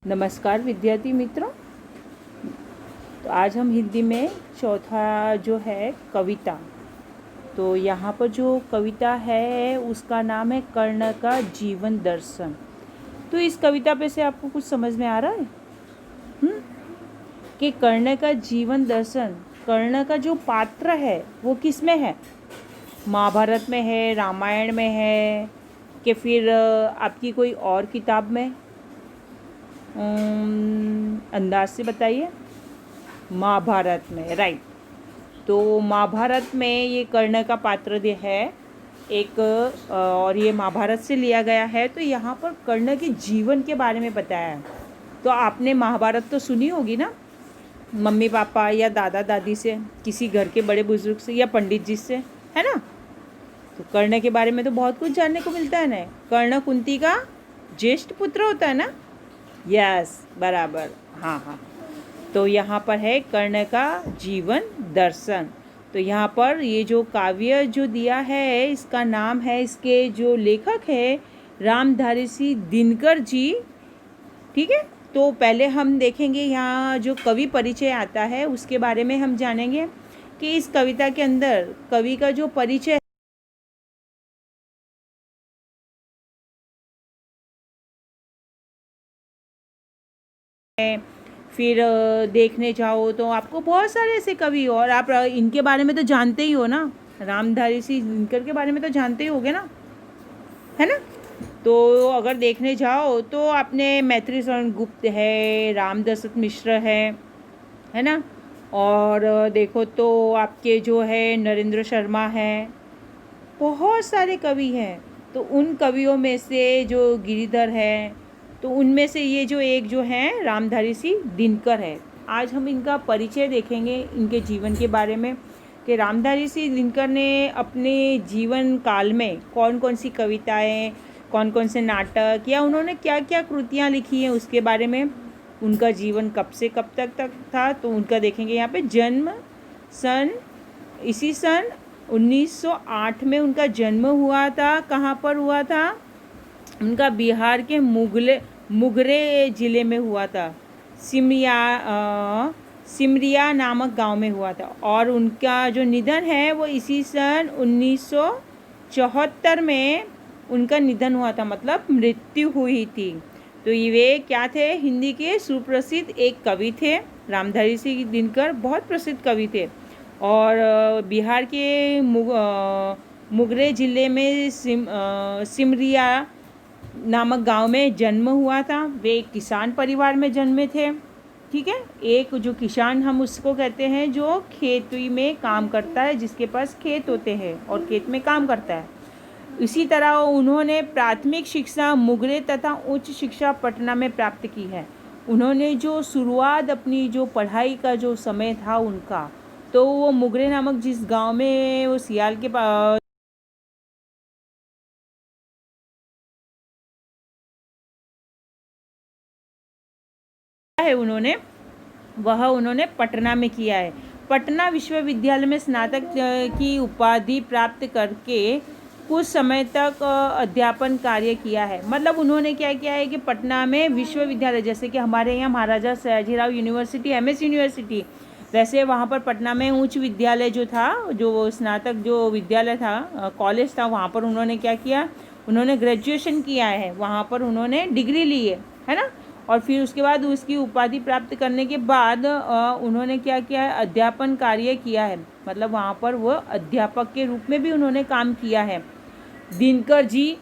नमस्कार विद्यार्थी मित्रों। तो आज हम हिंदी में चौथा जो है कविता, तो यहाँ पर जो कविता है उसका नाम है कर्ण का जीवन दर्शन। तो इस कविता पे से आपको कुछ समझ में आ रहा है कि कर्ण का जीवन दर्शन, कर्ण का जो पात्र है वो किस में है? महाभारत में है, रामायण में है, कि फिर आपकी कोई और किताब में? अंदाज से बताइए। महाभारत में, राइट। तो महाभारत में ये कर्ण का पात्र है एक, और ये महाभारत से लिया गया है। तो यहाँ पर कर्ण के जीवन के बारे में बताया है। तो आपने महाभारत तो सुनी होगी ना, मम्मी पापा या दादा दादी से, किसी घर के बड़े बुजुर्ग से या पंडित जी से, है ना। तो कर्ण के बारे में तो बहुत कुछ जानने को मिलता है ना। कर्ण कुंती का ज्येष्ठ पुत्र होता है ना। यस, बराबर, हाँ। तो यहाँ पर है कर्ण का जीवन दर्शन। तो यहाँ पर ये जो काव्य जो दिया है, इसका नाम है, इसके जो लेखक है रामधारी सिंह दिनकर जी। ठीक है। तो पहले हम देखेंगे यहाँ जो कवि परिचय आता है उसके बारे में हम जानेंगे कि इस कविता के अंदर कवि का जो परिचय है। फिर देखने जाओ तो आपको बहुत सारे ऐसे कवि, और आप इनके बारे में तो जानते ही हो ना, रामधारी सिंह दिनकर के बारे में तो जानते ही होगे ना, है ना। तो अगर देखने जाओ तो आपने मैत्री शरण गुप्त है, राम दशरथ मिश्र है ना। और देखो तो आपके जो है नरेंद्र शर्मा है, बहुत सारे कवि हैं। तो उन कवियों में से जो गिरिधर है, तो उनमें से ये जो एक जो है रामधारी सिंह दिनकर है। आज हम इनका परिचय देखेंगे, इनके जीवन के बारे में, कि रामधारी सिंह दिनकर ने अपने जीवन काल में कौन कौन सी कविताएं, कौन कौन से नाटक, या उन्होंने क्या क्या कृतियां लिखी हैं उसके बारे में, उनका जीवन कब से कब तक था। तो उनका देखेंगे यहाँ पे जन्म इसी सन 1908 में उनका जन्म हुआ था। कहाँ पर हुआ था? उनका बिहार के मुगरे ज़िले में हुआ था। सिमरिया नामक गांव में हुआ था। और उनका जो निधन है वो इसी सन 1974 में उनका निधन हुआ था, मतलब मृत्यु हुई थी। तो वे क्या थे? हिंदी के सुप्रसिद्ध एक कवि थे। रामधारी सिंह दिनकर बहुत प्रसिद्ध कवि थे। और बिहार के मुगरे ज़िले में सिमरिया नामक गांव में जन्म हुआ था। वे एक किसान परिवार में जन्मे थे। ठीक है। एक जो किसान हम उसको कहते हैं जो खेती में काम करता है, जिसके पास खेत होते हैं और खेत में काम करता है। इसी तरह उन्होंने प्राथमिक शिक्षा मुगरे तथा उच्च शिक्षा पटना में प्राप्त की है। उन्होंने जो शुरुआत अपनी जो पढ़ाई का जो समय था उनका, तो वो मुगरे नामक जिस गांव में वो सियाल के पास है, उन्होंने पटना में किया है। पटना विश्वविद्यालय में स्नातक की उपाधि प्राप्त करके कुछ समय तक अध्यापन कार्य किया है। मतलब उन्होंने क्या किया है कि पटना में विश्वविद्यालय, जैसे कि हमारे यहाँ महाराजा सयाजीराव यूनिवर्सिटी, MS यूनिवर्सिटी, वैसे वहाँ पर पटना में उच्च विद्यालय जो था, जो स्नातक जो विद्यालय था, कॉलेज था, वहाँ पर उन्होंने क्या किया? उन्होंने ग्रेजुएशन किया है, वहाँ पर उन्होंने डिग्री ली है ना। और फिर उसके बाद उसकी उपाधि प्राप्त करने के बाद उन्होंने क्या किया है? अध्यापन कार्य किया है। मतलब वहाँ पर वो अध्यापक के रूप में भी उन्होंने काम किया है। दिनकर जी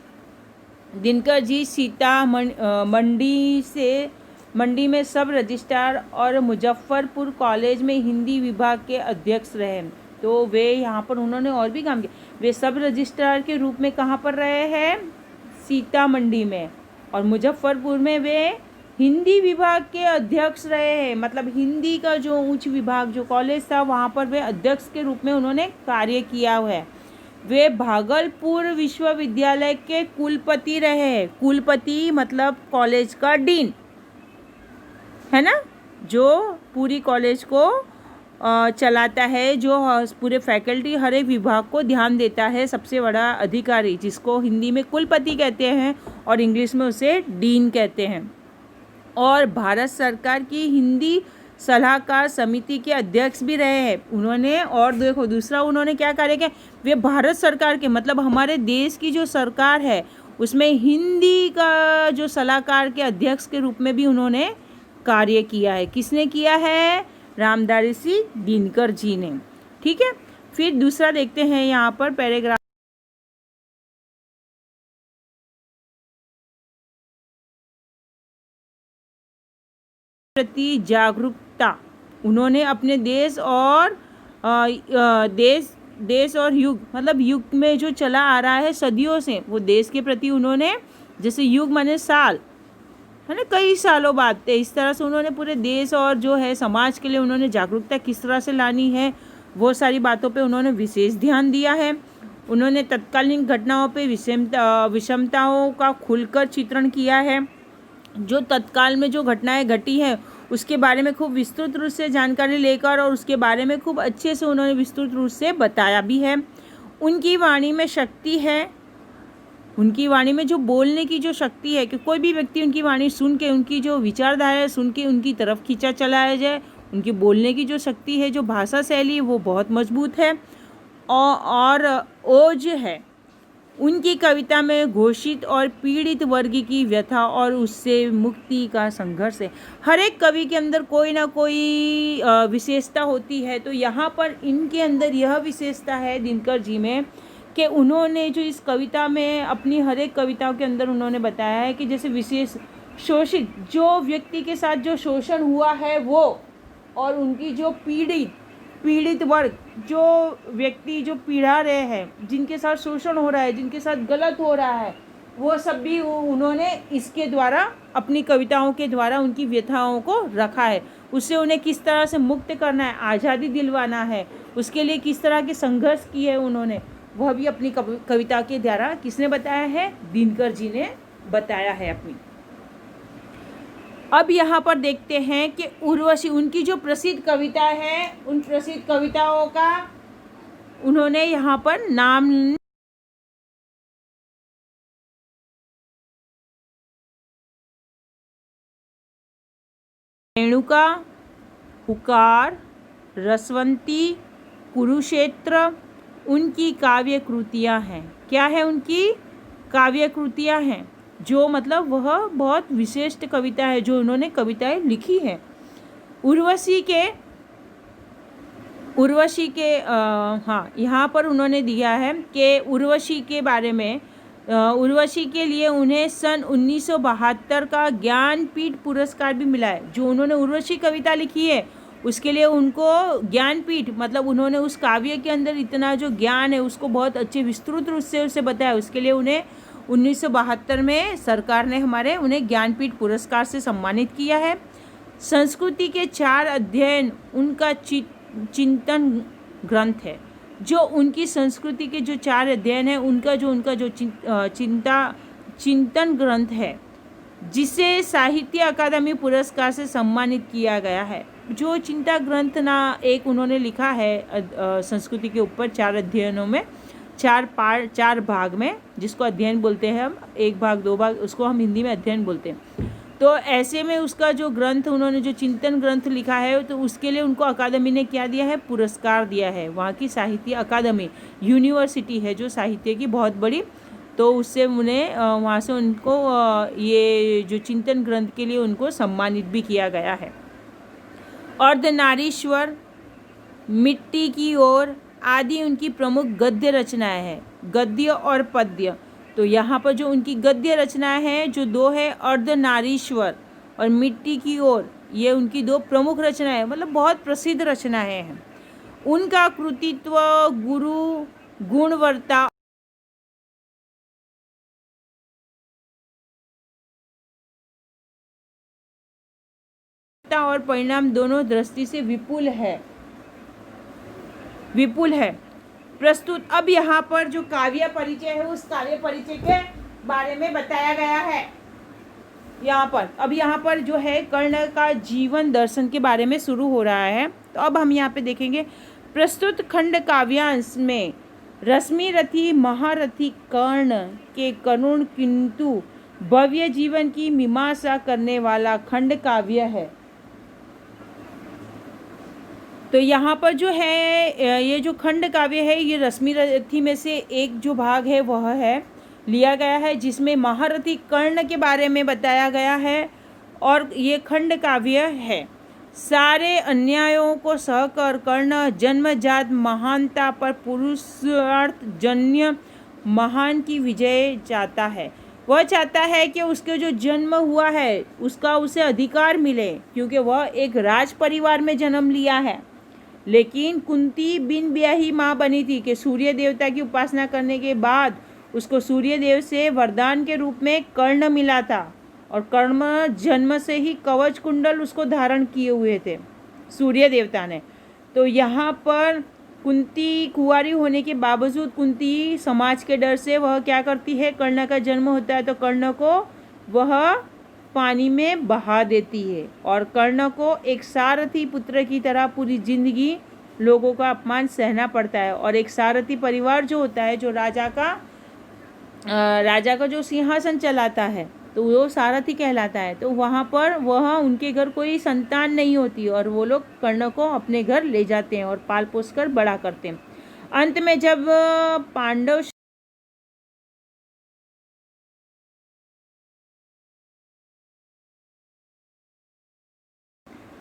मंडी में सब रजिस्ट्रार और मुजफ्फरपुर कॉलेज में हिंदी विभाग के अध्यक्ष रहे। तो वे यहाँ पर उन्होंने और भी काम किया। वे सब रजिस्ट्रार के रूप में कहाँ पर रहे हैं? सीतामढ़ी में। और मुजफ्फरपुर में वे हिंदी विभाग के अध्यक्ष रहे हैं। मतलब हिंदी का जो उच्च विभाग जो कॉलेज था, वहाँ पर वे अध्यक्ष के रूप में उन्होंने कार्य किया हुआ है। वे भागलपुर विश्वविद्यालय के कुलपति रहे हैं। कुलपति मतलब कॉलेज का डीन, है ना, जो पूरी कॉलेज को चलाता है, जो पूरे फैकल्टी हर एक विभाग को ध्यान देता है, सबसे बड़ा अधिकारी, जिसको हिंदी में कुलपति कहते हैं और इंग्लिश में उसे डीन कहते हैं। और भारत सरकार की हिंदी सलाहकार समिति के अध्यक्ष भी रहे हैं उन्होंने। और देखो दूसरा उन्होंने क्या कार्य किया, वे भारत सरकार के मतलब हमारे देश की जो सरकार है उसमें हिंदी का जो सलाहकार के अध्यक्ष के रूप में भी उन्होंने कार्य किया है। किसने किया है? रामधारी दिनकर जी ने। ठीक है, फिर दूसरा देखते हैं यहाँ पर पैराग्राफ। प्रति जागरूकता, उन्होंने अपने देश और देश और युग मतलब युग में जो चला आ रहा है सदियों से, वो देश के प्रति उन्होंने, जैसे युग माने साल है ना, कई सालों बाद, इस तरह से उन्होंने पूरे देश और जो है समाज के लिए उन्होंने जागरूकता किस तरह से लानी है वो सारी बातों पे उन्होंने विशेष ध्यान दिया है। उन्होंने तत्कालीन घटनाओं पे विषमताओं का खुलकर चित्रण किया है। जो तत्काल में जो घटनाएं घटी है उसके बारे में खूब विस्तृत रूप से जानकारी लेकर और उसके बारे में खूब अच्छे से उन्होंने विस्तृत रूप से बताया भी है। उनकी वाणी में शक्ति है, उनकी वाणी में जो बोलने की जो शक्ति है कि कोई भी व्यक्ति उनकी वाणी सुन के, उनकी जो विचारधारा सुन के उनकी तरफ खींचा चलाया जाए। उनकी बोलने की जो शक्ति है, जो भाषा शैली वो बहुत मजबूत है। और ओज है उनकी कविता में घोषित और पीड़ित वर्ग की व्यथा और उससे मुक्ति का संघर्ष है। हर एक कवि के अंदर कोई ना कोई विशेषता होती है, तो यहाँ पर इनके अंदर यह विशेषता है दिनकर जी में कि उन्होंने जो इस कविता में अपनी हर एक कविताओं के अंदर उन्होंने बताया है कि जैसे विशेष शोषित जो व्यक्ति के साथ जो शोषण हुआ है वो, और उनकी जो पीड़ित वर्ग, जो व्यक्ति जो पीड़ा रहे हैं, जिनके साथ शोषण हो रहा है, जिनके साथ गलत हो रहा है, वो सब भी उन्होंने इसके द्वारा अपनी कविताओं के द्वारा उनकी व्यथाओं को रखा है। उससे उन्हें किस तरह से मुक्त करना है, आज़ादी दिलवाना है, उसके लिए किस तरह के संघर्ष किए है उन्होंने, वह भी अपनी कविता के द्वारा किसने बताया है? दिनकर जी ने बताया है अपनी। अब यहाँ पर देखते हैं कि उर्वशी, उनकी जो प्रसिद्ध कविता है, उन प्रसिद्ध कविताओं का उन्होंने यहाँ पर नाम रेणुका, पुकार, रसवंती, कुरुक्षेत्र उनकी काव्य कृतियाँ हैं। क्या है? उनकी काव्य कृतियाँ हैं, जो मतलब वह बहुत विशिष्ट कविता है जो उन्होंने कविताएं लिखी है। उर्वशी के हाँ, यहाँ पर उन्होंने दिया है कि उर्वशी के बारे में, उर्वशी के लिए उन्हें सन 1972 का ज्ञानपीठ पुरस्कार भी मिला है। जो उन्होंने उर्वशी कविता लिखी है उसके लिए उनको ज्ञानपीठ, मतलब उन्होंने उस काव्य के अंदर इतना जो ज्ञान है उसको बहुत अच्छे विस्तृत रूप से उसे बताया, उसके लिए उन्हें 1972 में सरकार ने हमारे उन्हें ज्ञानपीठ पुरस्कार से सम्मानित किया है। संस्कृति के 4 अध्ययन उनका चिंतन ग्रंथ है। जो उनकी संस्कृति के जो 4 अध्ययन है उनका जो चिंतन ग्रंथ है, जिसे साहित्य अकादमी पुरस्कार से सम्मानित किया गया है। जो चिंता ग्रंथ ना एक उन्होंने लिखा है संस्कृति के ऊपर 4 अध्ययनों में, 4 भाग में, जिसको अध्ययन बोलते हैं हम, 1 भाग 2 भाग, उसको हम हिंदी में अध्ययन बोलते हैं। तो ऐसे में उसका जो ग्रंथ उन्होंने जो चिंतन ग्रंथ लिखा है, तो उसके लिए उनको अकादमी ने क्या दिया है? पुरस्कार दिया है। वहाँ की साहित्य अकादमी यूनिवर्सिटी है जो साहित्य की बहुत बड़ी, तो उससे उन्हें वहाँ से उनको ये जो चिंतन ग्रंथ के लिए उनको सम्मानित भी किया गया है। अर्धनारीश्वर, मिट्टी की ओर आदि उनकी प्रमुख गद्य रचनाएं हैं, गद्य और पद्य। तो यहाँ पर जो उनकी गद्य रचनाएं हैं जो 2 है, अर्धनारीश्वर और मिट्टी की ओर, ये उनकी 2 प्रमुख रचनाएं, मतलब बहुत प्रसिद्ध रचनाएं हैं। उनका कृतित्व गुरु गुणवत्ता और परिणाम दोनों दृष्टि से विपुल है। प्रस्तुत अब यहाँ पर जो काव्य परिचय है उस काव्य परिचय के बारे में बताया गया है। यहाँ पर जो है कर्ण का जीवन दर्शन के बारे में शुरू हो रहा है। तो अब हम यहाँ पे देखेंगे, प्रस्तुत खंड काव्यांश में रश्मि रथी महारथी कर्ण के करुण किंतु भव्य जीवन की मीमांसा करने वाला खंड काव्य है। तो यहाँ पर जो है ये जो खंड काव्य है ये रश्मिरथी में से एक जो भाग है वह है लिया गया है, जिसमें महारथी कर्ण के बारे में बताया गया है और ये खंड काव्य है। सारे अन्यायों को सहकर कर्ण जन्मजात महानता पर पुरुषार्थ जन्य महान की विजय चाहता है। वह चाहता है कि उसके जो जन्म हुआ है उसका उसे अधिकार मिले, क्योंकि वह एक राज परिवार में जन्म लिया है। लेकिन कुंती बिन ब्याही माँ बनी थी कि सूर्य देवता की उपासना करने के बाद उसको सूर्य देव से वरदान के रूप में कर्ण मिला था, और कर्ण जन्म से ही कवच कुंडल उसको धारण किए हुए थे सूर्य देवता ने। तो यहाँ पर कुंती कुंवारी होने के बावजूद कुंती समाज के डर से वह क्या करती है, कर्ण का जन्म होता है तो कर्ण को वह पानी में बहा देती है, और कर्ण को एक सारथी पुत्र की तरह पूरी जिंदगी लोगों का अपमान सहना पड़ता है। और एक सारथी परिवार जो होता है, जो राजा का जो सिंहासन चलाता है, तो वो सारथी कहलाता है। तो वहाँ पर वह उनके घर कोई संतान नहीं होती और वो लोग कर्ण को अपने घर ले जाते हैं और पाल पोस कर बड़ा करते हैं। अंत में जब पांडव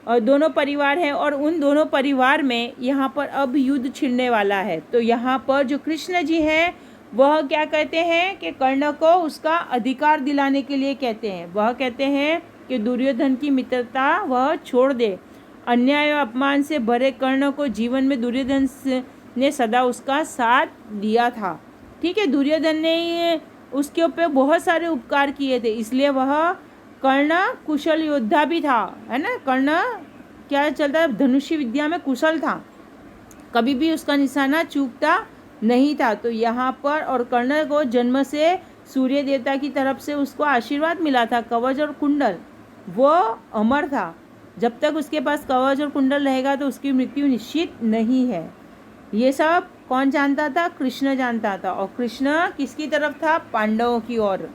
और दोनों परिवार हैं और उन दोनों परिवार में यहाँ पर अब युद्ध छिड़ने वाला है, तो यहाँ पर जो कृष्ण जी हैं वह क्या कहते हैं कि कर्ण को उसका अधिकार दिलाने के लिए कहते हैं। वह कहते हैं कि दुर्योधन की मित्रता वह छोड़ दे। अन्याय और अपमान से भरे कर्ण को जीवन में दुर्योधन ने सदा उसका साथ दिया था। ठीक है, दुर्योधन ने उसके ऊपर बहुत सारे उपकार किए थे, इसलिए वह कर्ण कुशल योद्धा भी था, है ना। कर्ण क्या चलता है, धनुषी विद्या में कुशल था, कभी भी उसका निशाना चूकता नहीं था। तो यहाँ पर और कर्ण को जन्म से सूर्य देवता की तरफ से उसको आशीर्वाद मिला था, कवच और कुंडल। वो अमर था, जब तक उसके पास कवच और कुंडल रहेगा तो उसकी मृत्यु निश्चित नहीं है। ये सब कौन जानता था, कृष्ण जानता था। और कृष्ण किसकी तरफ था, पांडवों की ओर,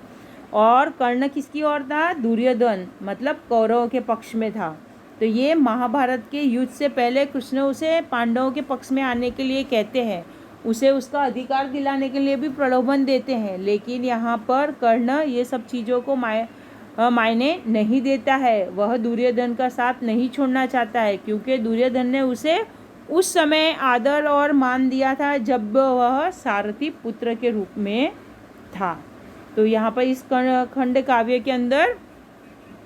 और कर्ण किसकी ओर था, दुर्योधन मतलब कौरवों के पक्ष में था। तो ये महाभारत के युद्ध से पहले कृष्ण उसे पांडवों के पक्ष में आने के लिए कहते हैं, उसे उसका अधिकार दिलाने के लिए भी प्रलोभन देते हैं। लेकिन यहाँ पर कर्ण ये सब चीज़ों को मायने नहीं देता है, वह दुर्योधन का साथ नहीं छोड़ना चाहता है, क्योंकि दुर्योधन ने उसे उस समय आदर और मान दिया था जब वह सारथी पुत्र के रूप में था। तो यहाँ पर इस खंड काव्य के अंदर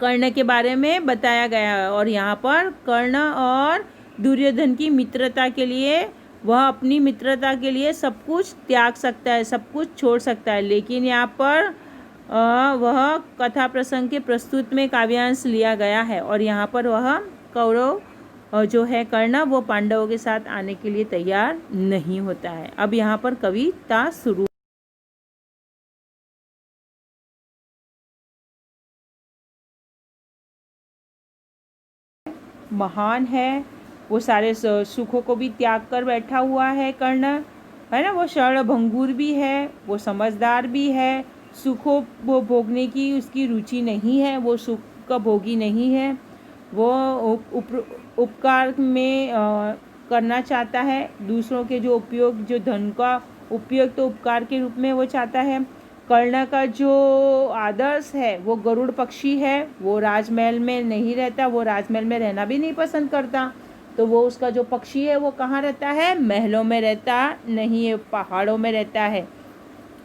कर्ण के बारे में बताया गया है, और यहाँ पर कर्ण और दुर्योधन की मित्रता के लिए वह अपनी मित्रता के लिए सब कुछ त्याग सकता है, सब कुछ छोड़ सकता है। लेकिन यहाँ पर वह कथा प्रसंग के प्रस्तुत में काव्यांश लिया गया है, और यहाँ पर वह कौरव जो है कर्ण वो पांडवों के साथ आने के लिए तैयार नहीं होता है। अब यहाँ पर कविता शुरू। महान है, वो सारे सुखों को भी त्याग कर बैठा हुआ है कर्ण, है ना। वो क्षणभंगुर भी है, वो समझदार भी है, सुखों वो भोगने की उसकी रुचि नहीं है, वो सुख का भोगी नहीं है। वो उपकार में करना चाहता है, दूसरों के जो उपयोग, जो धन का उपयोग तो उपकार के रूप में वो चाहता है। कर्ण का जो आदर्श है वो गरुड़ पक्षी है, वो राजमहल में नहीं रहता, वो राजमहल में रहना भी नहीं पसंद करता। तो वो उसका जो पक्षी है वो कहाँ रहता है, महलों में रहता नहीं है, पहाड़ों में रहता है।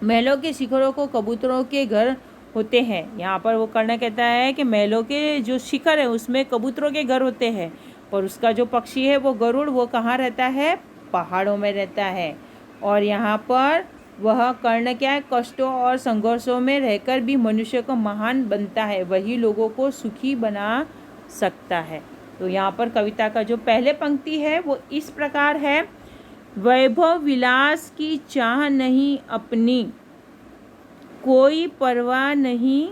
महलों के शिखरों को कबूतरों के घर होते हैं। यहाँ पर वो कर्ण कहता है कि महलों के जो शिखर है उसमें कबूतरों के घर होते हैं, पर उसका जो पक्षी है वो गरुड़ वो कहाँ रहता है, पहाड़ों में रहता है। और यहाँ पर वह कर्ण क्या है, कष्टों और संघर्षों में रहकर भी मनुष्य को महान बनता है, वही लोगों को सुखी बना सकता है। तो यहाँ पर कविता का जो पहले पंक्ति है वो इस प्रकार है, वैभव विलास की चाह नहीं अपनी, कोई परवाह नहीं,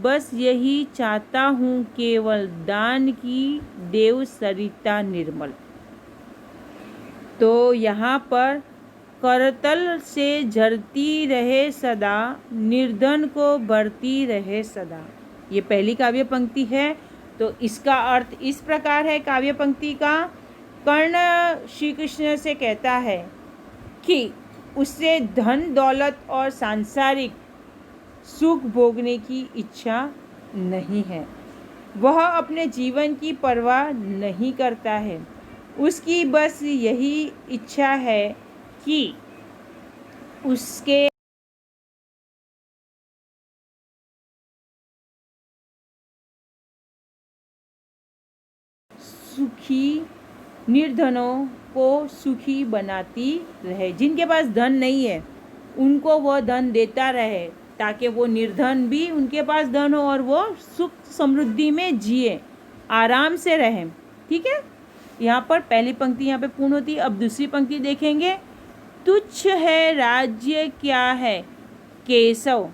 बस यही चाहता हूँ केवल दान की देव सरिता निर्मल। तो यहाँ पर करतल से झरती रहे सदा, निर्धन को भरती रहे सदा। ये पहली काव्य पंक्ति है। तो इसका अर्थ इस प्रकार है काव्य पंक्ति का। कर्ण श्री कृष्ण से कहता है कि उससे धन दौलत और सांसारिक सुख भोगने की इच्छा नहीं है। वह अपने जीवन की परवाह नहीं करता है। उसकी बस यही इच्छा है कि उसके सुखी निर्धनों को सुखी बनाती रहे। जिनके पास धन नहीं है उनको वह धन देता रहे, ताकि वो निर्धन भी उनके पास धन हो और वो सुख समृद्धि में जिए, आराम से रहें। ठीक है, यहाँ पर पहली पंक्ति यहाँ पे पूर्ण होती है। अब दूसरी पंक्ति देखेंगे। तुच्छ है राज्य क्या है केशव,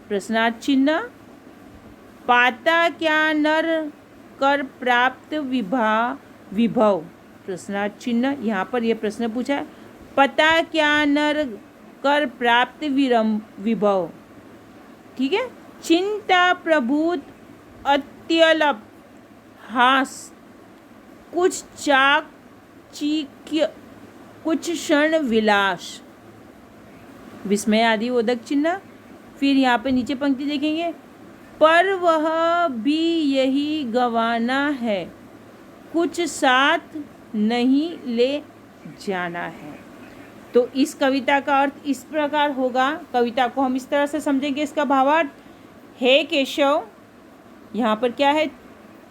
प्रश्नार्थ चिन्ह। पाता क्या नर कर प्राप्त विभव, प्रश्नार्थ चिन्ह। यहाँ पर यह प्रश्न पूछा है, पता क्या नर कर प्राप्त विभव। ठीक है। चिंता प्रभुत अत्यल्प हास, कुछ चाक चीक्य, कुछ क्षण विलास, विस्मय आदि उदक चिन्ह। फिर यहाँ पे नीचे पंक्ति देखेंगे। पर वह भी यही गवाना है, कुछ साथ नहीं ले जाना है। तो इस कविता का अर्थ इस प्रकार होगा। कविता को हम इस तरह से समझेंगे। इसका भावार्थ, हे केशव, यहाँ पर क्या है,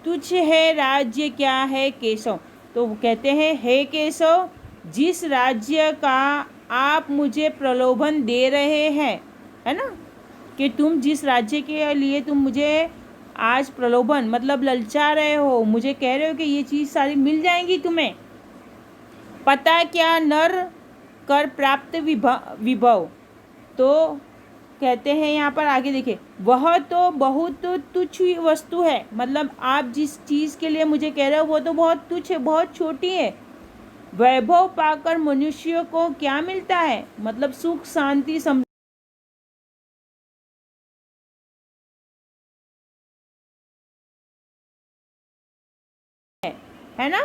तुझ है राज्य क्या है केशव। तो वो कहते हैं, हे केशव, जिस राज्य का आप मुझे प्रलोभन दे रहे हैं, है ना, कि तुम जिस राज्य के लिए तुम मुझे आज प्रलोभन मतलब ललचा रहे हो, मुझे कह रहे हो कि ये चीज़ सारी मिल जाएंगी तुम्हें। पता क्या नर कर प्राप्त विभव। तो कहते हैं यहाँ पर आगे देखिए, वह तो बहुत तुच्छ वस्तु है। मतलब आप जिस चीज़ के लिए मुझे कह रहे हो वो तो बहुत तुच्छ है, बहुत छोटी है। वैभव पाकर मनुष्य को क्या मिलता है, मतलब सुख शांति है ना।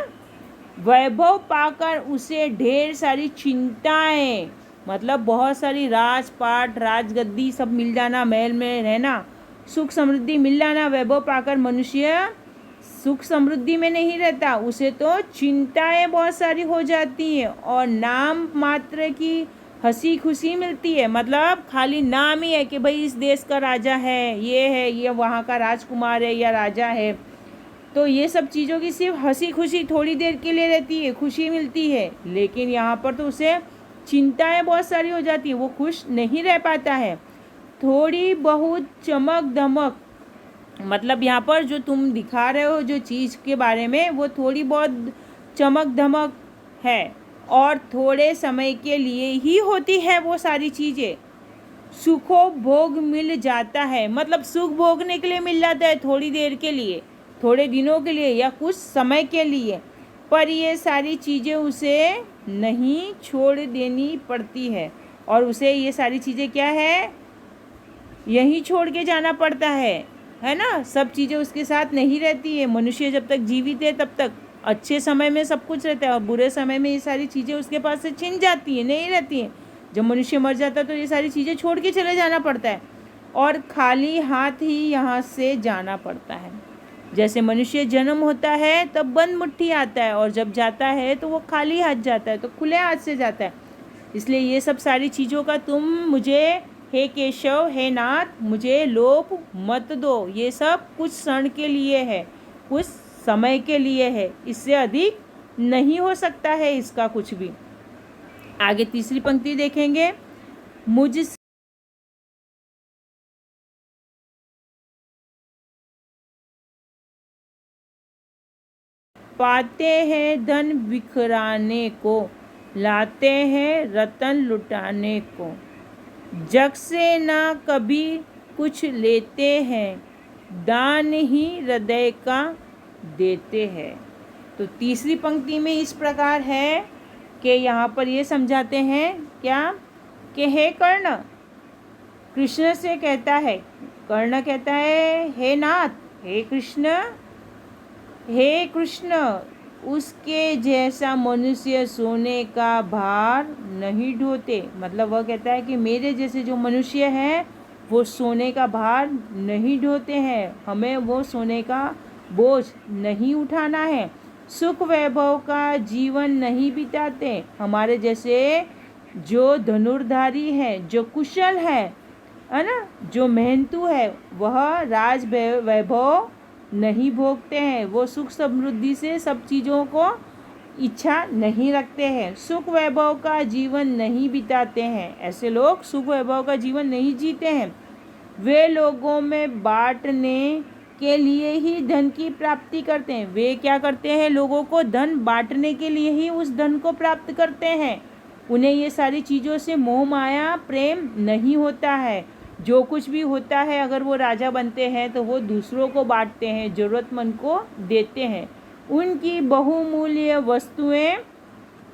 वैभव पाकर उसे ढेर सारी चिंताएं, मतलब बहुत सारी राजपाट राजगद्दी सब मिल जाना, महल में रहना, सुख समृद्धि मिल जाना। वैभव पाकर मनुष्य सुख समृद्धि में नहीं रहता, उसे तो चिंताएं बहुत सारी हो जाती हैं और नाम मात्र की हंसी खुशी मिलती है। मतलब खाली नाम ही है कि भाई इस देश का राजा है, ये वहाँ का राजकुमार है या राजा है। तो ये सब चीज़ों की सिर्फ हंसी खुशी थोड़ी देर के लिए रहती है, खुशी मिलती है। लेकिन यहाँ पर तो उसे चिंताएं बहुत सारी हो जाती हैं, वो खुश नहीं रह पाता है। थोड़ी बहुत चमक धमक, मतलब यहाँ पर जो तुम दिखा रहे हो जो चीज़ के बारे में, वो थोड़ी बहुत चमक धमक है और थोड़े समय के लिए ही होती है वो सारी चीज़ें। सुखो भोग मिल जाता है, मतलब सुख भोगने के लिए मिल जाता है, थोड़ी देर के लिए, थोड़े दिनों के लिए या कुछ समय के लिए। पर ये सारी चीज़ें उसे नहीं छोड़ देनी पड़ती है और उसे ये सारी चीज़ें क्या है, यहीं छोड़ के जाना पड़ता है ना। सब चीज़ें उसके साथ नहीं रहती है। मनुष्य जब तक जीवित है तब तक अच्छे समय में सब कुछ रहता है और बुरे समय में ये सारी चीज़ें उसके पास से छिन जाती हैं, नहीं रहती हैं। जब मनुष्य मर जाता है तो ये सारी चीज़ें छोड़ के चले जाना पड़ता है और खाली हाथ ही यहाँ से जाना पड़ता है। जैसे मनुष्य जन्म होता है तब बंद मुट्ठी आता है और जब जाता है तो वो खाली हाथ जाता है, तो खुले हाथ से जाता है। इसलिए ये सब सारी चीज़ों का तुम मुझे, हे केशव, हे नाथ, मुझे लोभ मत दो। ये सब कुछ क्षण के लिए है, कुछ समय के लिए है, इससे अधिक नहीं हो सकता है इसका कुछ भी। आगे तीसरी पंक्ति देखेंगे। मुझसे पाते हैं धन बिखराने को, लाते हैं रतन लुटाने को, जग से ना कभी कुछ लेते हैं, दान ही हृदय का देते हैं। तो तीसरी पंक्ति में इस प्रकार है कि यहाँ पर ये समझाते हैं क्या कि हे कर्ण, कृष्ण से कहता है, कर्ण कहता है हे नाथ, हे कृष्ण, उसके जैसा मनुष्य सोने का भार नहीं ढोते। मतलब वह कहता है कि मेरे जैसे जो मनुष्य हैं वो सोने का भार नहीं ढोते हैं, हमें वो सोने का बोझ नहीं उठाना है, सुख वैभव का जीवन नहीं बिताते। हमारे जैसे जो धनुर्धारी है, जो कुशल है ना, जो मेहनतू है, वह राज वैभव नहीं भोगते हैं, वो सुख समृद्धि से सब चीज़ों को इच्छा नहीं रखते हैं, सुख वैभव का जीवन नहीं बिताते हैं। ऐसे लोग सुख वैभव का जीवन नहीं जीते हैं। वे लोगों में बांटने के लिए ही धन की प्राप्ति करते हैं। वे क्या करते हैं? लोगों को धन बांटने के लिए ही उस धन को प्राप्त करते हैं। उन्हें ये सारी चीज़ों से मोह माया प्रेम नहीं होता है। जो कुछ भी होता है, अगर वो राजा बनते हैं तो वो दूसरों को बांटते हैं, ज़रूरतमंद को देते हैं। उनकी बहुमूल्य वस्तुएं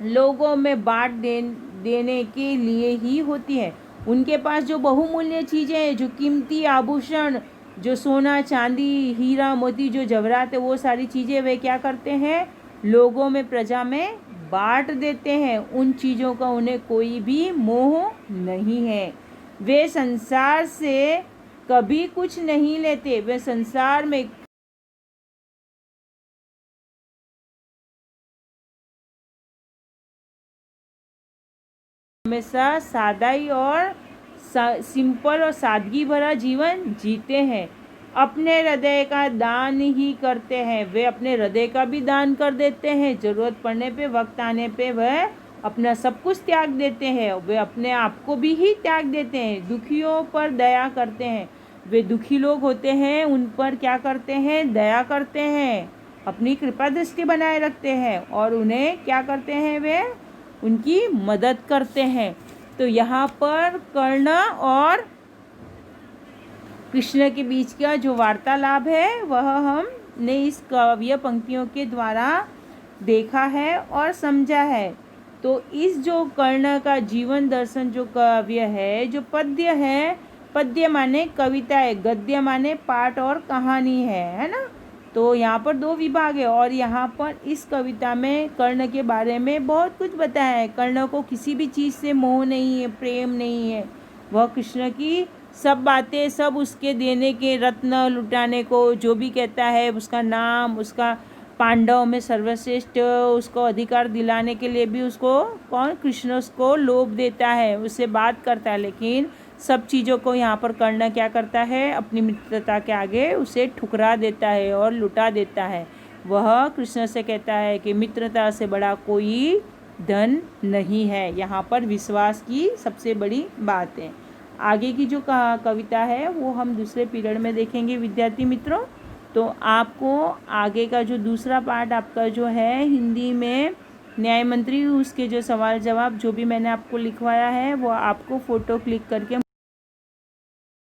लोगों में देने के लिए ही होती है। उनके पास जो बहुमूल्य चीज़ें हैं, जो कीमती आभूषण, जो सोना चांदी हीरा मोती जो जवाहरात है, वो सारी चीज़ें वे क्या करते हैं? लोगों में, प्रजा में बांट देते हैं। उन चीज़ों का उन्हें कोई भी मोह नहीं है। वे संसार से कभी कुछ नहीं लेते। वे संसार में हमेशा सादाई और सिंपल और सादगी भरा जीवन जीते हैं। अपने हृदय का दान ही करते हैं। वे अपने हृदय का भी दान कर देते हैं। ज़रूरत पड़ने पे, वक्त आने पे वह अपना सब कुछ त्याग देते हैं। वे अपने आप को भी ही त्याग देते हैं। दुखियों पर दया करते हैं। वे दुखी लोग होते हैं, उन पर क्या करते हैं? दया करते हैं, अपनी कृपा दृष्टि बनाए रखते हैं और उन्हें क्या करते हैं? वे उनकी मदद करते हैं। तो यहाँ पर कर्ण और कृष्ण के बीच का जो वार्तालाप है वह हमने इस काव्य पंक्तियों के द्वारा देखा है और समझा है। तो इस जो कर्ण का जीवन दर्शन जो काव्य है, जो पद्य है, पद्य माने कविता है, गद्य माने पाठ और कहानी है ना। तो यहाँ पर दो विभाग है और यहाँ पर इस कविता में कर्ण के बारे में बहुत कुछ बताया है। कर्ण को किसी भी चीज़ से मोह नहीं है, प्रेम नहीं है। वह कृष्ण की सब बातें, सब उसके देने के, रत्न लुटाने को जो भी कहता है, उसका नाम, उसका पांडव में सर्वश्रेष्ठ उसको अधिकार दिलाने के लिए भी उसको कौन? कृष्ण उसको लोभ देता है, उससे बात करता है, लेकिन सब चीज़ों को यहाँ पर कर्ण क्या करता है? अपनी मित्रता के आगे उसे ठुकरा देता है और लुटा देता है। वह कृष्ण से कहता है कि मित्रता से बड़ा कोई धन नहीं है। यहाँ पर विश्वास की सबसे बड़ी बात है। आगे की जो कविता है वो हम दूसरे पीरियड में देखेंगे विद्यार्थी मित्रों। तो आपको आगे का जो दूसरा पार्ट आपका जो है हिंदी में न्याय मंत्री, उसके जो सवाल जवाब जो भी मैंने आपको लिखवाया है वो आपको फ़ोटो क्लिक करके